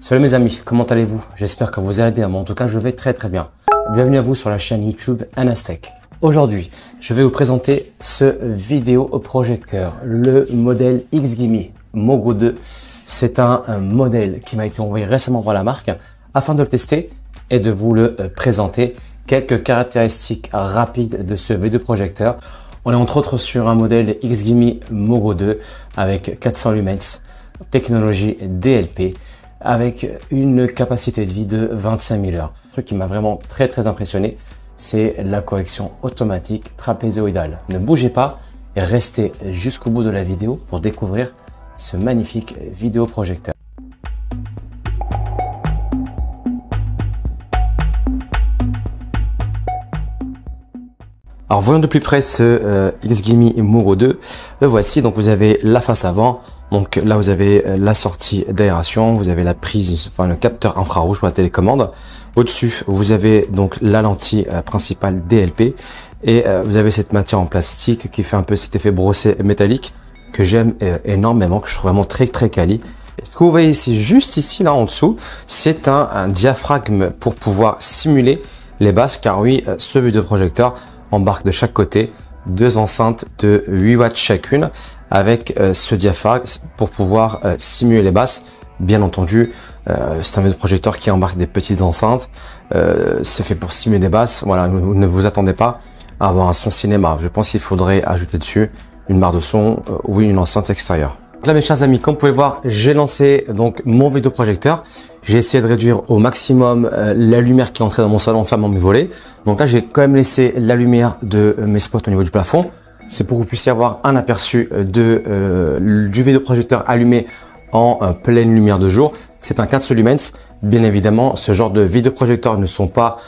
Salut mes amis, comment allez-vous? J'espère que vous allez bien, mais en tout cas je vais très bien. Bienvenue à vous sur la chaîne YouTube Anastech. Aujourd'hui, je vais vous présenter ce vidéoprojecteur, le modèle XGIMI Mogo 2. C'est un modèle qui m'a été envoyé récemment par la marque afin de le tester et de vous le présenter. Quelques caractéristiques rapides de ce vidéoprojecteur. On est entre autres sur un modèle XGIMI Mogo 2 avec 400 lumens, technologie DLP, avec une capacité de vie de 25 000 heures. Ce qui m'a vraiment très impressionné, c'est la correction automatique trapézoïdale. Ne bougez pas et restez jusqu'au bout de la vidéo pour découvrir ce magnifique vidéoprojecteur. Alors voyons de plus près ce XGIMI Mogo 2. Le voici, donc vous avez la face avant. Donc là vous avez la sortie d'aération, vous avez la prise, enfin le capteur infrarouge pour la télécommande. Au-dessus vous avez donc la lentille principale DLP et vous avez cette matière en plastique qui fait un peu cet effet brossé métallique que j'aime énormément, que je trouve vraiment très quali. Et ce que vous voyez ici, juste ici là en dessous, c'est un diaphragme pour pouvoir simuler les basses, car oui, ce vidéoprojecteur embarque de chaque côté deux enceintes de 8 watts chacune avec ce diaphragme pour pouvoir simuler les basses. Bien entendu, c'est un vidéoprojecteur qui embarque des petites enceintes. C'est fait pour simuler des basses. Voilà, ne vous attendez pas à avoir un son cinéma. Je pense qu'il faudrait ajouter dessus une barre de son ou une enceinte extérieure. Là mes chers amis, comme vous pouvez le voir, j'ai lancé donc mon vidéoprojecteur. J'ai essayé de réduire au maximum la lumière qui entrait dans mon salon en fermant mes volets. Donc là j'ai quand même laissé la lumière de mes spots au niveau du plafond. C'est pour que vous puissiez avoir un aperçu du vidéoprojecteur allumé en pleine lumière de jour. C'est un 400 lumens. Bien évidemment, ce genre de vidéoprojecteurs ne sont pas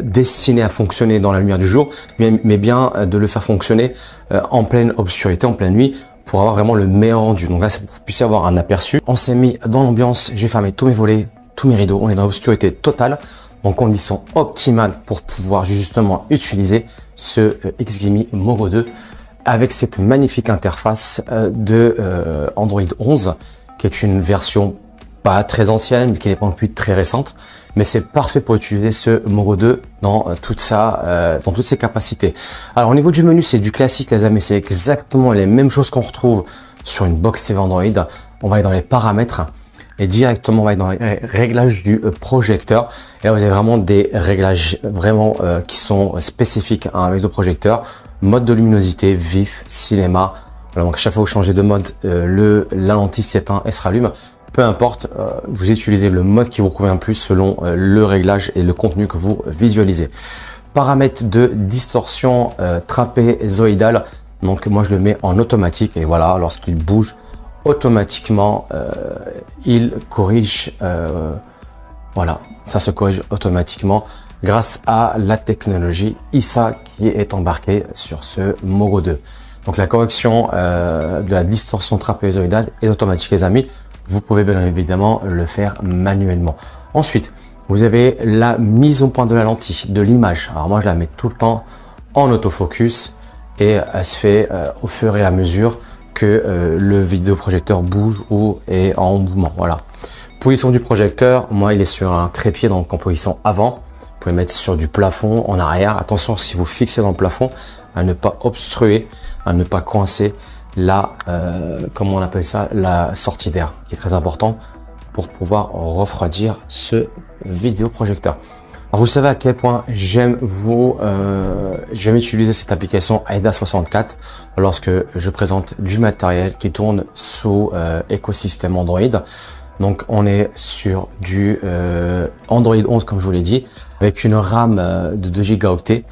destinés à fonctionner dans la lumière du jour, mais bien de le faire fonctionner en pleine obscurité, en pleine nuit, pour avoir vraiment le meilleur rendu. Donc là, c'est pour que vous puissiez avoir un aperçu. On s'est mis dans l'ambiance, j'ai fermé tous mes volets, tous mes rideaux. On est dans l'obscurité totale, en conditions optimales pour pouvoir justement utiliser ce XGIMI Mogo 2 avec cette magnifique interface de Android 11, qui est une version pas très ancienne, mais qui n'est pas non plus très récente. Mais c'est parfait pour utiliser ce Mogo 2 dans toutes ses capacités. Alors au niveau du menu, c'est du classique les amis, c'est exactement les mêmes choses qu'on retrouve sur une box TV Android. On va aller dans les paramètres et directement on va aller dans les réglages du projecteur. Et là vous avez vraiment des réglages vraiment qui sont spécifiques à un vidéoprojecteur. Mode de luminosité, vif, cinéma. Voilà, donc à chaque fois que vous changez de mode, la lentille s'éteint et se rallume. Peu importe, vous utilisez le mode qui vous convient le plus selon le réglage et le contenu que vous visualisez. Paramètres de distorsion trapézoïdale. Donc moi je le mets en automatique et voilà, lorsqu'il bouge automatiquement, il corrige. Voilà, ça se corrige automatiquement grâce à la technologie ISA qui est embarquée sur ce Mogo 2. Donc la correction de la distorsion trapézoïdale est automatique les amis. Vous pouvez bien évidemment le faire manuellement. Ensuite, vous avez la mise au point de la lentille, de l'image. Alors moi, je la mets tout le temps en autofocus et elle se fait au fur et à mesure que le vidéoprojecteur bouge ou est en mouvement. Voilà. Position du projecteur, moi, il est sur un trépied, donc en position avant. Vous pouvez mettre sur du plafond, en arrière. Attention, si vous fixez dans le plafond, à ne pas obstruer, à ne pas coincer comment on appelle ça, la sortie d'air, qui est très important pour pouvoir refroidir ce vidéoprojecteur. Alors vous savez à quel point j'aime utiliser cette application AIDA64 lorsque je présente du matériel qui tourne sous écosystème Android. Donc on est sur du Android 11 comme je vous l'ai dit, avec une RAM de 2 gigaoctets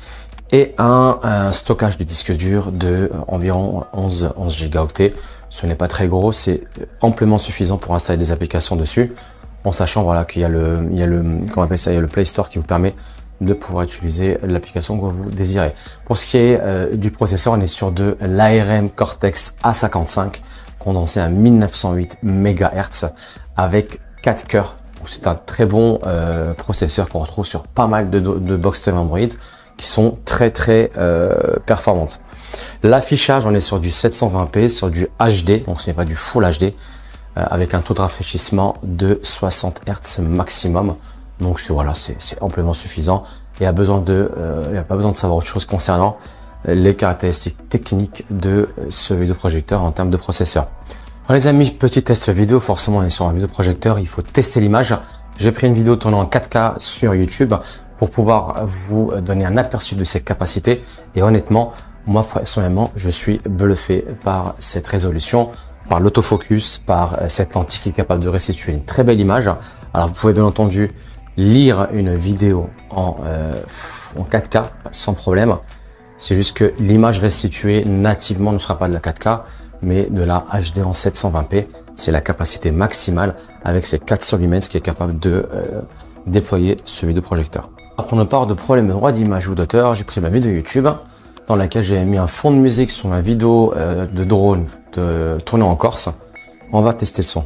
et un stockage de disque dur de environ 11 gigaoctets. Ce n'est pas très gros, c'est amplement suffisant pour installer des applications dessus, en sachant voilà qu'il y a comment on appelle ça, il y a le Play Store qui vous permet de pouvoir utiliser l'application que vous désirez. Pour ce qui est du processeur, on est sur de l'ARM Cortex A55 condensé à 1908 MHz avec 4 cœurs. C'est un très bon processeur qu'on retrouve sur pas mal de box TV Android qui sont très performantes. L'affichage, on est sur du 720p, sur du HD, donc ce n'est pas du Full HD. avec un taux de rafraîchissement de 60 Hz maximum. Donc voilà, c'est amplement suffisant. Il n'y a pas besoin de savoir autre chose concernant les caractéristiques techniques de ce vidéoprojecteur en termes de processeur. Alors les amis, petit test vidéo, forcément on est sur un vidéoprojecteur, il faut tester l'image. J'ai pris une vidéo tournée en 4K sur YouTube pour pouvoir vous donner un aperçu de ses capacités. Et honnêtement, moi personnellement, je suis bluffé par cette résolution, par l'autofocus, par cette lentille qui est capable de restituer une très belle image. Alors vous pouvez bien entendu lire une vidéo en 4K sans problème. C'est juste que l'image restituée nativement ne sera pas de la 4K, mais de la HD en 720p. C'est la capacité maximale avec ces 400 lumens qui est capable de déployer ce vidéoprojecteur. Pour ne pas avoir de problème de droit d'image ou d'auteur, j'ai pris ma vidéo YouTube dans laquelle j'ai mis un fond de musique sur ma vidéo de drone tournée en Corse. On va tester le son.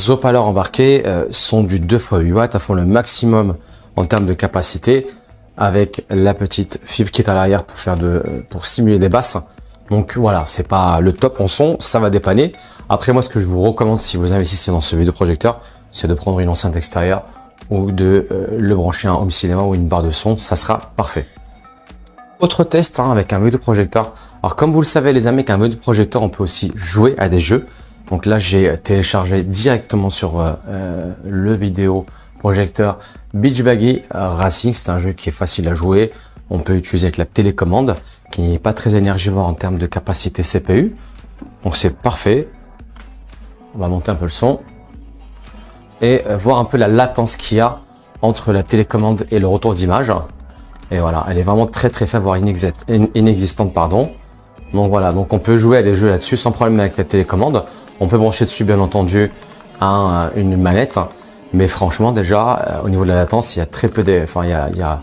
Haut-parleurs embarqués sont du 2x8 watts, à fond le maximum en termes de capacité, avec la petite fibre qui est à l'arrière pour simuler des basses. Donc voilà, c'est pas le top en son, ça va dépanner. Après moi, ce que je vous recommande si vous investissez dans ce vidéoprojecteur, c'est de prendre une enceinte extérieure ou de le brancher à un home cinéma ou une barre de son, ça sera parfait. Autre test avec un vidéoprojecteur. Alors comme vous le savez les amis, avec un vidéoprojecteur, on peut aussi jouer à des jeux. Donc là, j'ai téléchargé directement sur le vidéoprojecteur Beach Buggy Racing. C'est un jeu qui est facile à jouer. On peut utiliser avec la télécommande, qui n'est pas très énergivore en termes de capacité CPU. Donc c'est parfait. On va monter un peu le son et voir un peu la latence qu'il y a entre la télécommande et le retour d'image. Et voilà, elle est vraiment très faible, voire inexistante, pardon. Donc voilà, donc on peut jouer à des jeux là-dessus sans problème avec la télécommande. On peut brancher dessus bien entendu une manette, mais franchement déjà au niveau de la latence, il y a très peu de, enfin il y a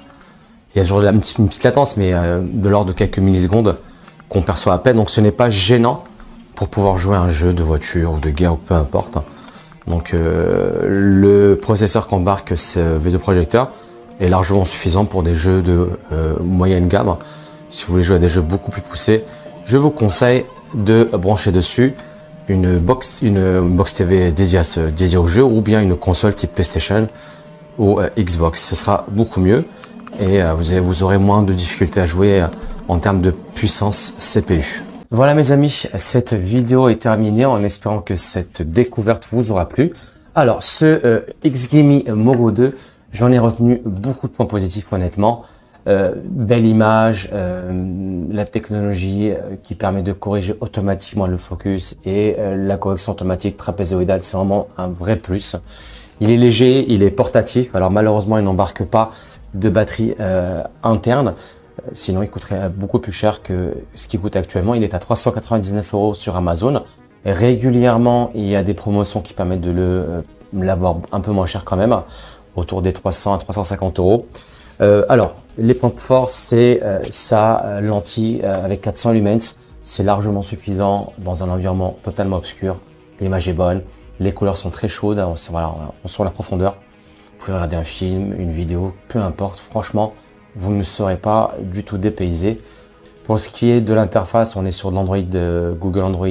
toujours une petite latence, mais de l'ordre de quelques millisecondes qu'on perçoit à peine. Donc ce n'est pas gênant pour pouvoir jouer à un jeu de voiture ou de guerre ou peu importe. Donc le processeur qu'embarque ce vidéoprojecteur est largement suffisant pour des jeux de moyenne gamme. Si vous voulez jouer à des jeux beaucoup plus poussés, je vous conseille de brancher dessus une box TV dédiée au jeu ou bien une console type PlayStation ou Xbox. Ce sera beaucoup mieux et vous aurez moins de difficultés à jouer en termes de puissance CPU. Voilà mes amis, cette vidéo est terminée en espérant que cette découverte vous aura plu. Alors ce XGIMI Moro 2, j'en ai retenu beaucoup de points positifs honnêtement. Belle image, la technologie qui permet de corriger automatiquement le focus et la correction automatique trapézoïdale, c'est vraiment un vrai plus. Il est léger, il est portatif. Alors malheureusement, il n'embarque pas de batterie interne. Sinon, il coûterait beaucoup plus cher que ce qui coûte actuellement. Il est à 399 € sur Amazon. Et régulièrement, il y a des promotions qui permettent de l'avoir un peu moins cher quand même, autour des 300 à 350 €. Alors, les points forts, c'est sa lentille avec 400 lumens. C'est largement suffisant dans un environnement totalement obscur. L'image est bonne, les couleurs sont très chaudes. Voilà, on sent la profondeur. Vous pouvez regarder un film, une vidéo, peu importe. Franchement, vous ne serez pas du tout dépaysé. Pour ce qui est de l'interface, on est sur l'Android Google Android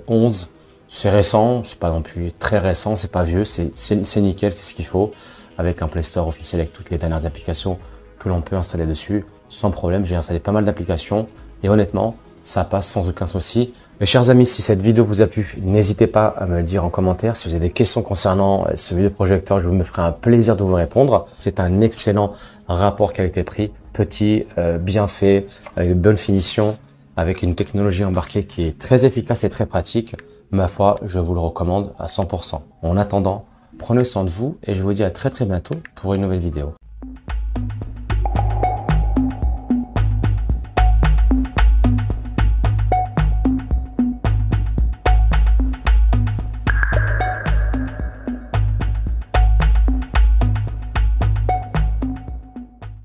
11. C'est récent, c'est pas non plus très récent, c'est pas vieux, c'est nickel, c'est ce qu'il faut. Avec un Play Store officiel avec toutes les dernières applications que l'on peut installer dessus sans problème. J'ai installé pas mal d'applications et honnêtement, ça passe sans aucun souci. Mes chers amis, si cette vidéo vous a plu, n'hésitez pas à me le dire en commentaire. Si vous avez des questions concernant ce vidéoprojecteur, je me ferai un plaisir de vous répondre. C'est un excellent rapport qualité-prix, petit, bien fait, avec de bonnes finitions, avec une technologie embarquée qui est très efficace et très pratique. Ma foi, je vous le recommande à 100%. En attendant, prenez soin de vous et je vous dis à très bientôt pour une nouvelle vidéo.